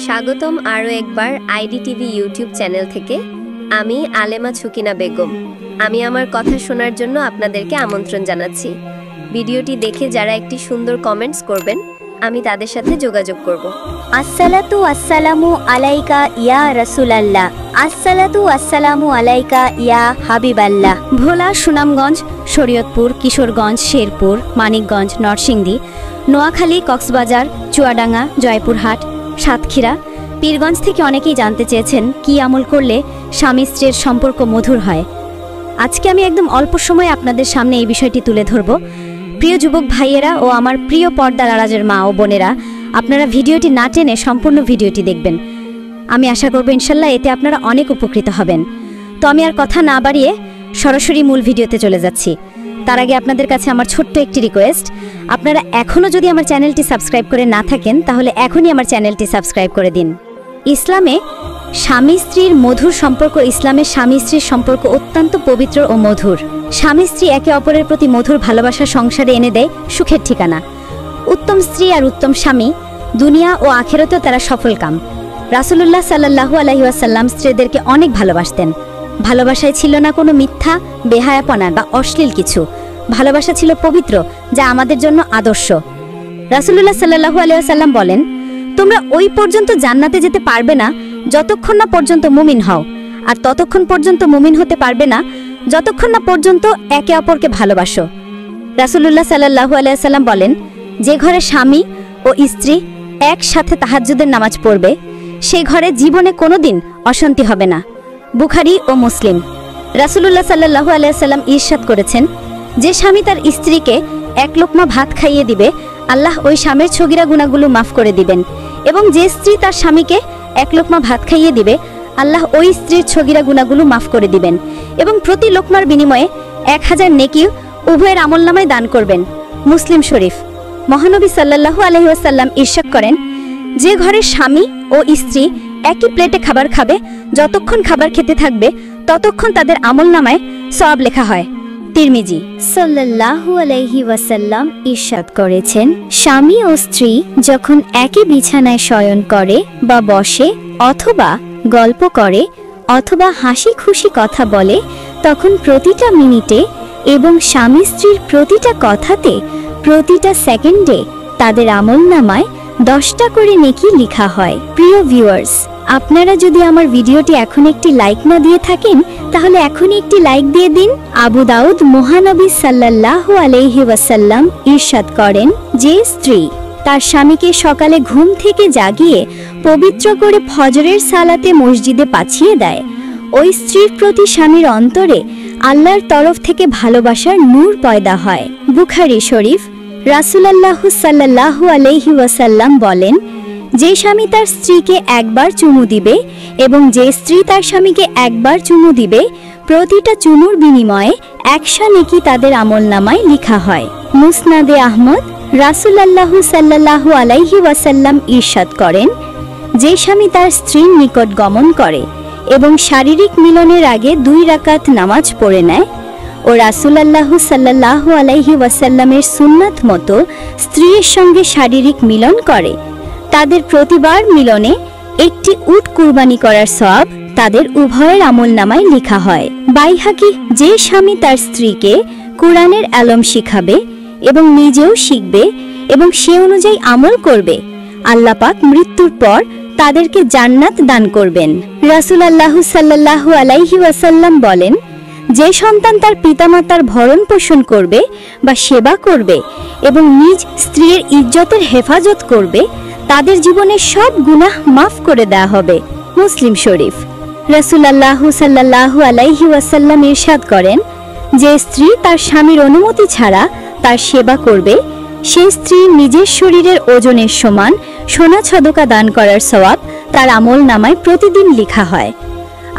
স্বাগতম আরও একবার আইডিটিভি ইউটিউব চ্যানেল থেকে। আমি আলেমা ছুকিনা বেগম। আমি আমার কথা শোনার জন্য আপনাদেরকে আমন্ত্রণ জানাচ্ছি। ভিডিওটি দেখে যারা একটি সুন্দর কমেন্টস করবেন, আমি তাদের সাথে যোগাযোগ করব। আসসালাতু আসসালামু আলাইকা ইয়া রাসূলুল্লাহ, আসসালাতু আসসালামু আলাইকা ইয়া হাবিবাল্লাহ। ভোলা, সুনামগঞ্জ, শরীয়তপুর, কিশোরগঞ্জ, শেরপুর, মানিকগঞ্জ, নরসিংদী, নোয়াখালী, কক্সবাজার, চুয়াডাঙ্গা, জয়পুরহাট, সাতক্ষীরা, পীরগঞ্জ থেকে অনেকেই জানতে চেয়েছেন কি আমল করলে স্বামী স্ত্রীর সম্পর্ক মধুর হয়। আজকে আমি একদম অল্প সময়ে আপনাদের সামনে এই বিষয়টি তুলে ধরব। প্রিয় যুবক ভাইয়েরা ও আমার প্রিয় পর্দার আড়ালের মা ও বোনেরা, আপনারা ভিডিওটি না টেনে সম্পূর্ণ ভিডিওটি দেখবেন। আমি আশা করব ইনশাল্লাহ এতে আপনারা অনেক উপকৃত হবেন। তো আমি আর কথা না বাড়িয়ে সরাসরি মূল ভিডিওতে চলে যাচ্ছি। তার আগে আপনাদের কাছে আমার ছোট্ট একটি রিকোয়েস্ট, আপনারা এখনও যদি আমার চ্যানেলটি সাবস্ক্রাইব করে না থাকেন তাহলে এখনই আমার চ্যানেলটি সাবস্ক্রাইব করে দিন। ইসলামে স্বামী স্ত্রীর মধুর সম্পর্ক, ইসলামে স্বামী স্ত্রীর সম্পর্ক অত্যন্ত পবিত্র ও মধুর। স্বামী স্ত্রী একে অপরের প্রতি মধুর ভালোবাসা সংসারে এনে দেয় সুখের ঠিকানা। উত্তম স্ত্রী আর উত্তম স্বামী দুনিয়া ও আখেরাতেও তারা সফলকাম। রাসূলুল্লাহ সাল্লাল্লাহু আলাইহি ওয়াসাল্লাম স্ত্রীদেরকে অনেক ভালোবাসতেন। ভালোবাসায় ছিল না কোনো মিথ্যা, বেহায়াপনা বা অশ্লীল কিছু। ভালোবাসা ছিল পবিত্র, যা আমাদের জন্য আদর্শ। রাসূলুল্লাহ সাল্লাল্লাহু আলাইহি ওয়াসাল্লাম বলেন, তোমরা ওই পর্যন্ত জান্নাতে যেতে পারবে না যতক্ষণ না পর্যন্ত মুমিন হও, আর ততক্ষণ পর্যন্ত মুমিন হতে পারবে না যতক্ষণ না পর্যন্ত একে অপরকে ভালোবাসো। রাসূলুল্লাহ সাল্লাল্লাহু আলাইহি ওয়াসাল্লাম বলেন, যে ঘরে স্বামী ও স্ত্রী একসাথে তাহাজ্জুদের নামাজ পড়বে, সেই ঘরে জীবনে কোনোদিন অশান্তি হবে না। বুখারী ও মুসলিম। রাসূলুল্লাহ সাল্লাল্লাহু আলাইহি ওয়াসাল্লাম ইরশাদ করেছেন, যে স্বামী তার স্ত্রীকে এক লোকমা ভাত খাইয়ে দিবে, আল্লাহ ওই স্বামীর ছগিরা গুনাহগুলো মাফ করে দিবেন। এবং যে স্ত্রী তার স্বামীকে এক লোকমা ভাত খাইয়ে দিবে, আল্লাহ ওই স্ত্রীর ছগিরা গুনাহগুলো মাফ করে দিবেন এবং প্রতি লোকমার বিনিময়ে 1000 নেকি উভয়ের আমলনামায় দান করবেন। মুসলিম শরীফ। মহানবী সাল্লাল্লাহু আলাইহি ওয়াসাল্লাম ইরশাদ করেন, যে ঘরে স্বামী ও স্ত্রী একই প্লেটে খাবার খাবে, যতক্ষণ খাবার খেতে থাকবে ততক্ষণ তাদের আমলনামায় সওয়াব লেখা হয়। তিরমিজি। সাল্লাল্লাহু আলাইহি ওয়াসাল্লাম ইরশাদ করেছেন, স্বামী ও স্ত্রী যখন একই বিছানায় শয়ন করে বা বসে অথবা গল্প করে অথবা হাসি খুশি কথা বলে, তখন প্রতিটা মিনিটে এবং স্বামী স্ত্রীর প্রতিটা কথাতে, প্রতিটা সেকেন্ডে তাদের আমলনামায় 10টা করে নেকি লেখা হয়। প্রিয় ভিউয়ার্স, আপনারা যদি আমার ভিডিওটি এখন একটি লাইক না দিয়ে থাকেন তাহলে এখনই একটি লাইক দিয়ে দিন। আবু দাউদ। মহানবী সাল্লাল্লাহু আলাইহি ওয়াসাল্লাম ইরশাদ করেন, যে স্ত্রী তার স্বামীকে সকালে ঘুম থেকে জাগিয়ে পবিত্র করে ফজরের সালাতে মসজিদে পাঠিয়ে দেয়, ওই স্ত্রীর প্রতি স্বামীর অন্তরে আল্লাহর তরফ থেকে ভালোবাসার নূর পয়দা হয়। বুখারী শরীফ। রাসূলুল্লাহ সাল্লাল্লাহু আলাইহি ওয়াসাল্লাম বলেন, যে স্বামী তার স্ত্রীকে একবার চুমু দিবে এবং যে স্ত্রী তার স্বামীকে একবার চুমু দিবে, প্রতিটা চুমুর বিনিময়ে 100 নেকি তাদের আমলনামায় লেখা হয়। মুসনাদে আহমদ। রাসূলুল্লাহ সাল্লাল্লাহু আলাইহি ওয়াসাল্লাম ইরশাদ করেন, যে স্বামী তার স্ত্রীর নিকট গমন করে এবং শারীরিক মিলনের আগে 2 রাকাত নামাজ পড়ে নেয় ও রাসূলুল্লাহ সাল্লাল্লাহু আলাইহি ওয়াসাল্লামের সুন্নাত মতো স্ত্রীর সঙ্গে শারীরিক মিলন করে, তাদের প্রতিবার মিলনে একটি উট কুরবানি করার সওয়াব তাদের উভয়ের আমলনামায় লেখা হয়। বাইহাকি। যে স্বামী তার স্ত্রীকে কুরআনের আলম শিখাবে এবং নিজেও শিখবে এবং সে অনুযায়ী আমল করবে, আল্লাহ পাক মৃত্যুর পর তাদেরকে জান্নাত দান করবেন। রাসূলুল্লাহ সাল্লাল্লাহু আলাইহি ওয়াসাল্লাম বলেন, যে সন্তান তার পিতামাতার ভরণ পোষণ করবে বা সেবা করবে এবং নিজ স্ত্রীর ইজ্জতের হেফাজত করবে, তাদের জীবনের সব গুনাহ মাফ করে দেয়া হবে। মুসলিম শরীফ। রাসূলুল্লাহ সাল্লাল্লাহু আলাইহি ওয়াসাল্লাম ইরশাদ করেন, যে স্ত্রী তার স্বামীর অনুমতি ছাড়া তার সেবা করবে, সেই স্ত্রী নিজের শরীরের ওজনের সমান সোনা সদকা দান করার সওয়াব তার আমলনামায় প্রতিদিন লেখা হয়।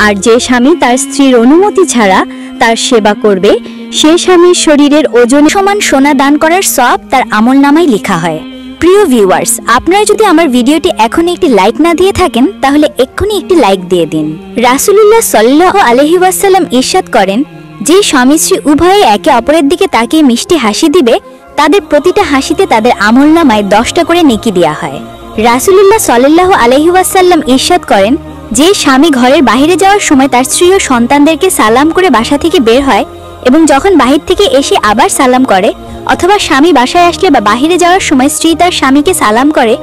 আর যে স্বামী তার স্ত্রীর অনুমতি ছাড়া তার সেবা করবে, সে স্বামীর শরীরের ওজন সমান সোনা দান করার সওয়াব তার আমলনামায় লেখা হয়। প্রিয় ভিউয়ার্স, আপনারা যদি আমার ভিডিওটি এখন একটি লাইক না দিয়ে থাকেন তাহলে এক্ষুনি একটি লাইক দিয়ে দিন। রাসূলুল্লাহ সাল্লাল্লাহু আলাইহি ওয়াসাল্লাম ইরশাদ করেন, যে স্বামী স্ত্রী উভয়ে একে অপরের দিকে তাকিয়ে মিষ্টি হাসি দিবে, তাদের প্রতিটা হাসিতে তাদের আমলনামায় 10টা করে নেকি দেয়া হয়। রাসূলুল্লাহ সাল্লাল্লাহু আলাইহি ওয়াসাল্লাম ইরশাদ করেন, যে স্বামী ঘরের বাইরে যাওয়ার সময় তার স্ত্রী ও সন্তানদেরকে সালাম করে বাসা থেকে বের হয় এবং যখন বাহির থেকে এসে আবার সালাম করে, অথবা স্বামী বাসায় আসলে বা বাহিরে যাওয়ার সময় স্ত্রী তার স্বামীকে সালাম করে,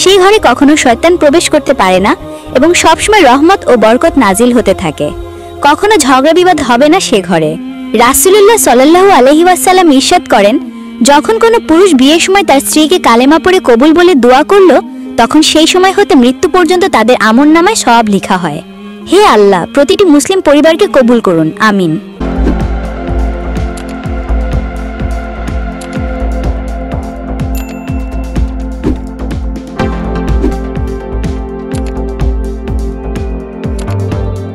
সেই ঘরে কখনো শয়তান প্রবেশ করতে পারে না এবং সবসময় রহমত ও বরকত নাজিল হতে থাকে। কখনো ঝগড়া বিবাদ হবে না সে ঘরে। রাসূলুল্লাহ সাল্লাল্লাহু আলাইহি ওয়াসাল্লাম ইরশাদ করেন, যখন কোনো পুরুষ বিয়ের সময় তার স্ত্রীকে কালেমা পড়ে কবুল বলে দোয়া করলো, তখন সেই সময় হতে মৃত্যু পর্যন্ত তাদের আমলনামায় সওয়াব লেখা হয়। হে আল্লাহ, প্রতিটি মুসলিম পরিবারকে কবুল করুন, আমিন।